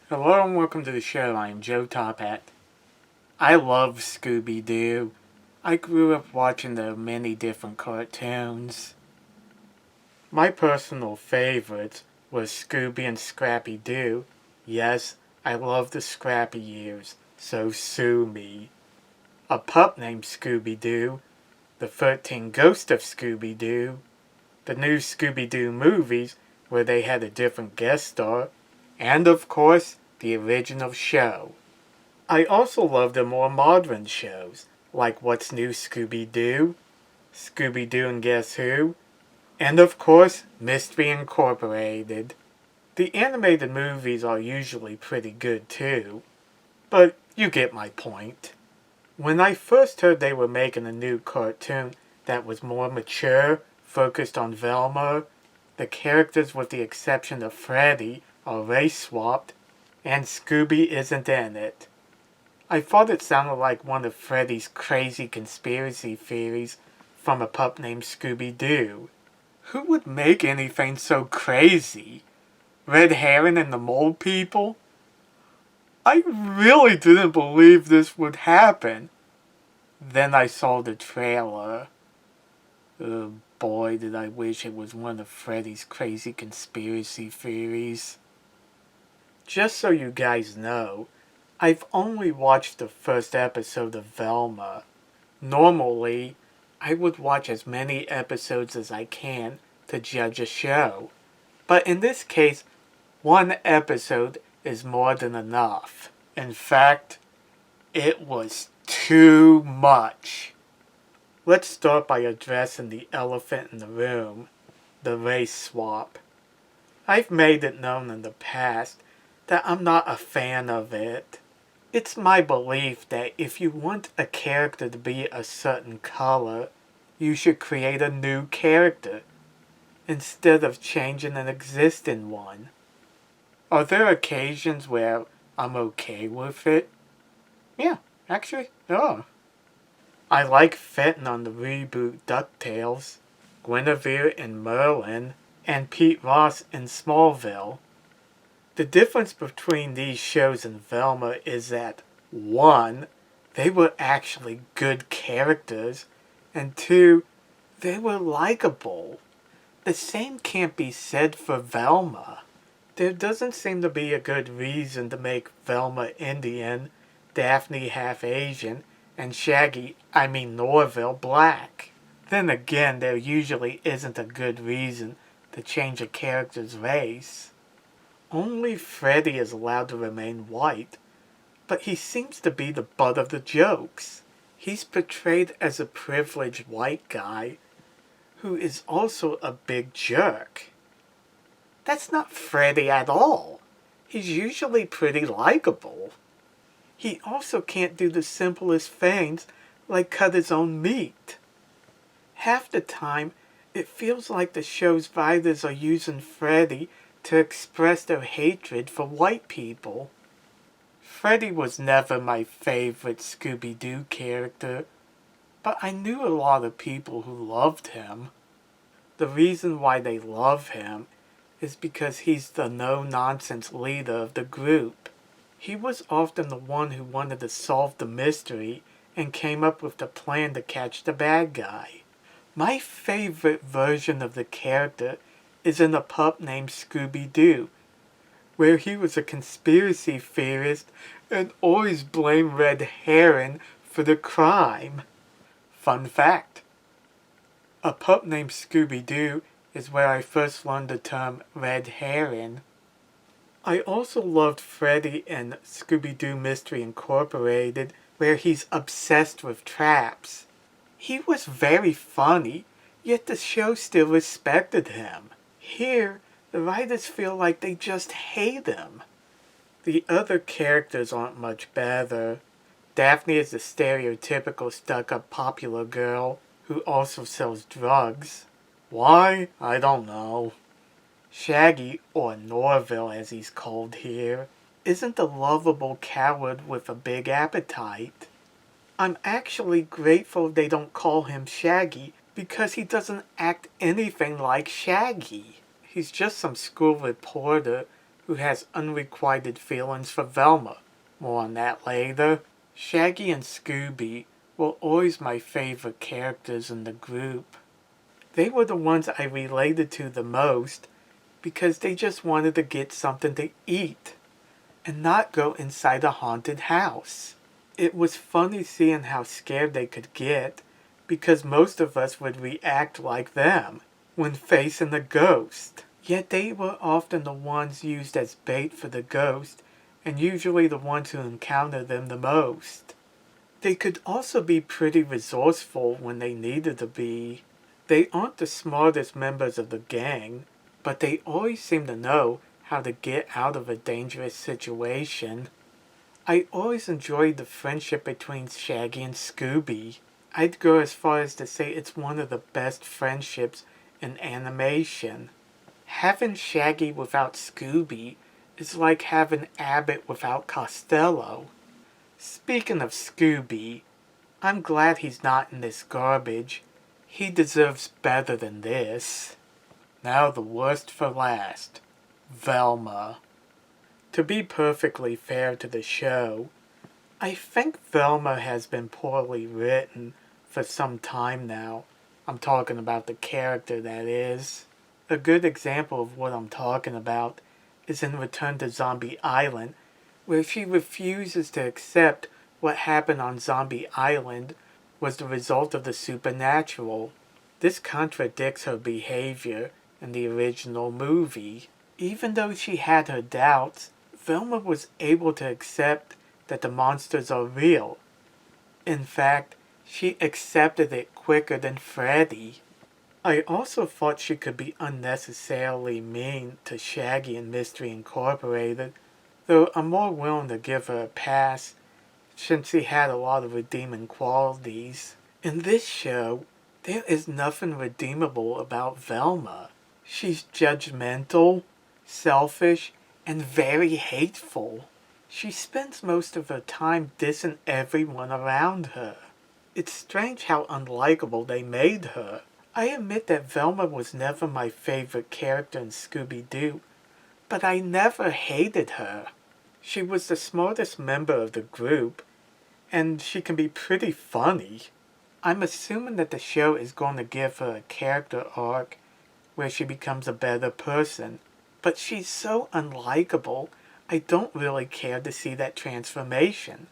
Hello and welcome to the show. I am Joe Top I love Scooby-Doo. I grew up watching the many different cartoons. My personal favorites was Scooby and Scrappy-Doo. Yes, I love the Scrappy years, so sue me. A pup named Scooby-Doo, the 13 Ghosts of Scooby-Doo, the new Scooby-Doo movies where they had a different guest star, and of course, the original show. I also love the more modern shows, like What's New Scooby-Doo, Scooby-Doo and Guess Who, and of course, Mystery Incorporated. The animated movies are usually pretty good too, but you get my point. When I first heard they were making a new cartoon that was more mature, focused on Velma, the characters with the exception of Freddy are race swapped, and Scooby isn't in it. I thought it sounded like one of Freddy's crazy conspiracy theories from a pup named Scooby-Doo. Who would make anything so crazy? Red Herring and the Mole People? I really didn't believe this would happen. Then I saw the trailer. Oh boy, did I wish it was one of Freddy's crazy conspiracy theories. Just so you guys know, I've only watched the first episode of Velma. Normally, I would watch as many episodes as I can to judge a show. But in this case, one episode is more than enough. In fact, it was too much. Let's start by addressing the elephant in the room, the race swap. I've made it known in the past that I'm not a fan of it. It's my belief that if you want a character to be a certain color, you should create a new character instead of changing an existing one. Are there occasions where I'm okay with it? Yeah, actually, there are. I like Fenton on the reboot DuckTales, Guinevere in Merlin, and Pete Ross in Smallville. The difference between these shows and Velma is that, 1, they were actually good characters, and 2, they were likable. The same can't be said for Velma. There doesn't seem to be a good reason to make Velma Indian, Daphne half Asian, and Shaggy, Norville, black. Then again, there usually isn't a good reason to change a character's race. Only Freddy is allowed to remain white, but he seems to be the butt of the jokes. He's portrayed as a privileged white guy who is also a big jerk. That's not Freddy at all. He's usually pretty likable. He also can't do the simplest things like cut his own meat. Half the time, it feels like the show's writers are using Freddy to express their hatred for white people. Freddy was never my favorite Scooby-Doo character, but I knew a lot of people who loved him. The reason why they love him is because he's the no-nonsense leader of the group. He was often the one who wanted to solve the mystery and came up with the plan to catch the bad guy. My favorite version of the character is in a pup named Scooby-Doo, where he was a conspiracy theorist and always blamed Red Herring for the crime. Fun fact: a pup named Scooby-Doo is where I first learned the term Red Herring. I also loved Freddy in Scooby-Doo Mystery Incorporated, where he's obsessed with traps. He was very funny, yet the show still respected him. Here, the writers feel like they just hate him. The other characters aren't much better. Daphne is the stereotypical stuck-up popular girl who also sells drugs. Why? I don't know. Shaggy, or Norville as he's called here, isn't the lovable coward with a big appetite. I'm actually grateful they don't call him Shaggy because he doesn't act anything like Shaggy. He's just some school reporter who has unrequited feelings for Velma. More on that later. Shaggy and Scooby were always my favorite characters in the group. They were the ones I related to the most because they just wanted to get something to eat and not go inside a haunted house. It was funny seeing how scared they could get because most of us would react like them when facing a ghost. Yet they were often the ones used as bait for the ghost and usually the ones who encountered them the most. They could also be pretty resourceful when they needed to be. They aren't the smartest members of the gang, but they always seem to know how to get out of a dangerous situation. I always enjoyed the friendship between Shaggy and Scooby. I'd go as far as to say it's one of the best friendships in animation. Having Shaggy without Scooby is like having Abbott without Costello. Speaking of Scooby, I'm glad he's not in this garbage. He deserves better than this. Now the worst for last. Velma. To be perfectly fair to the show, I think Velma has been poorly written for some time now. I'm talking about the character, that is. A good example of what I'm talking about is in Return to Zombie Island, where she refuses to accept what happened on Zombie Island was the result of the supernatural. This contradicts her behavior in the original movie. Even though she had her doubts, Velma was able to accept that the monsters are real. In fact, she accepted it quicker than Freddy. I also thought she could be unnecessarily mean to Shaggy and Mystery Incorporated, though I'm more willing to give her a pass since she had a lot of redeeming qualities. In this show, there is nothing redeemable about Velma. She's judgmental, selfish, and very hateful. She spends most of her time dissing everyone around her. It's strange how unlikable they made her. I admit that Velma was never my favorite character in Scooby-Doo, but I never hated her. She was the smartest member of the group, and she can be pretty funny. I'm assuming that the show is going to give her a character arc where she becomes a better person, but she's so unlikable, I don't really care to see that transformation.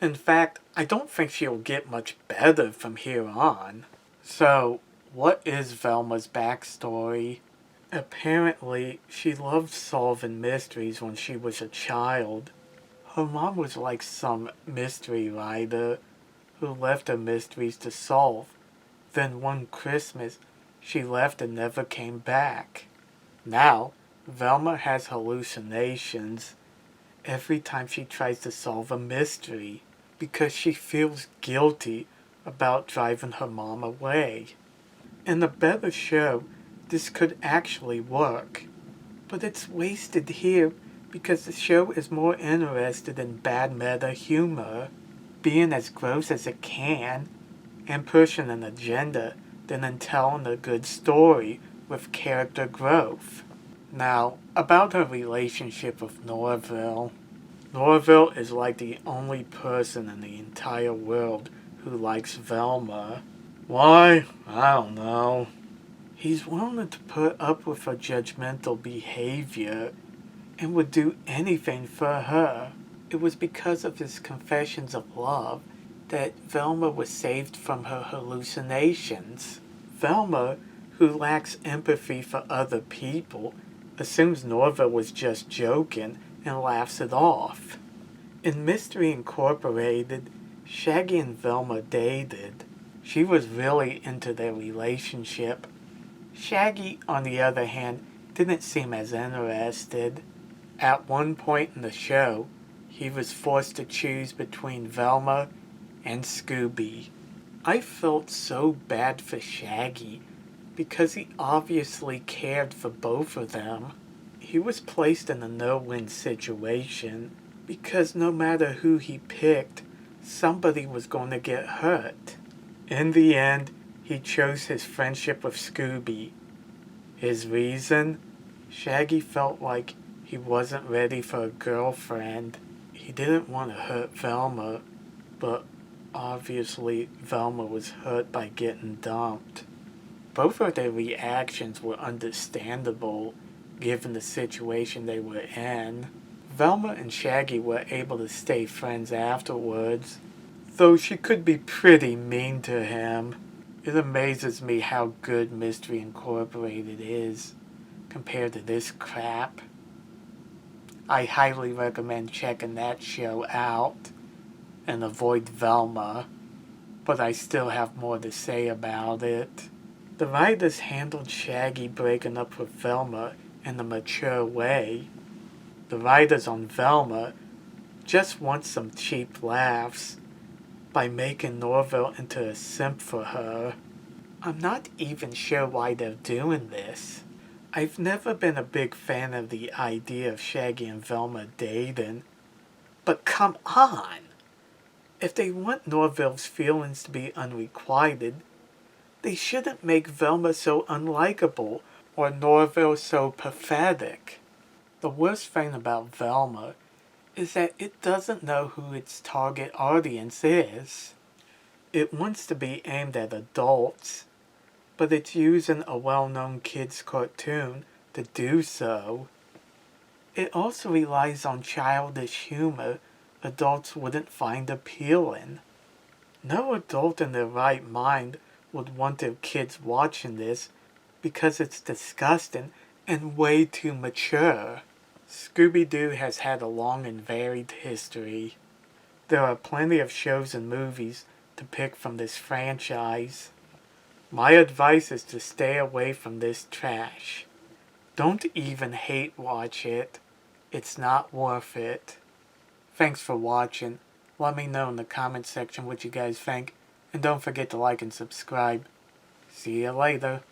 In fact, I don't think she'll get much better from here on. So, what is Velma's backstory? Apparently, she loved solving mysteries when she was a child. Her mom was like some mystery writer who left her mysteries to solve. Then one Christmas, she left and never came back. Now, Velma has hallucinations every time she tries to solve a mystery because she feels guilty about driving her mom away. In a better show, this could actually work, but it's wasted here because the show is more interested in bad meta humor, being as gross as it can, and pushing an agenda than in telling a good story with character growth. Now, about her relationship with Norville. Norville is like the only person in the entire world who likes Velma. Why? I don't know. He's willing to put up with her judgmental behavior and would do anything for her. It was because of his confessions of love that Velma was saved from her hallucinations. Velma, who lacks empathy for other people, assumes Norville was just joking and laughs it off. In Mystery Incorporated, Shaggy and Velma dated. She was really into their relationship. Shaggy, on the other hand, didn't seem as interested. At one point in the show, he was forced to choose between Velma and Scooby. I felt so bad for Shaggy because he obviously cared for both of them. He was placed in a no-win situation because no matter who he picked, somebody was going to get hurt. In the end, he chose his friendship with Scooby. His reason? Shaggy felt like He wasn't ready for a girlfriend. He didn't want to hurt Velma, but obviously Velma was hurt by getting dumped. Both of their reactions were understandable given the situation they were in. Velma and Shaggy were able to stay friends afterwards, though she could be pretty mean to him. It amazes me how good Mystery Incorporated is compared to this crap. I highly recommend checking that show out and avoid Velma, but I still have more to say about it. The writers handled Shaggy breaking up with Velma in a mature way. The writers on Velma just want some cheap laughs by making Norville into a simp for her. I'm not even sure why they're doing this. I've never been a big fan of the idea of Shaggy and Velma dating, but come on! If they want Norville's feelings to be unrequited, they shouldn't make Velma so unlikable or Norville so pathetic. The worst thing about Velma is that it doesn't know who its target audience is. It wants to be aimed at adults, but it's using a well-known kids' cartoon to do so. It also relies on childish humor adults wouldn't find appealing. No adult in their right mind would want their kids watching this because it's disgusting and way too mature. Scooby-Doo has had a long and varied history. There are plenty of shows and movies to pick from this franchise. My advice is to stay away from this trash. Don't even hate watch it. It's not worth it. Thanks for watching. Let me know in the comment section what you guys think. And don't forget to like and subscribe. See you later.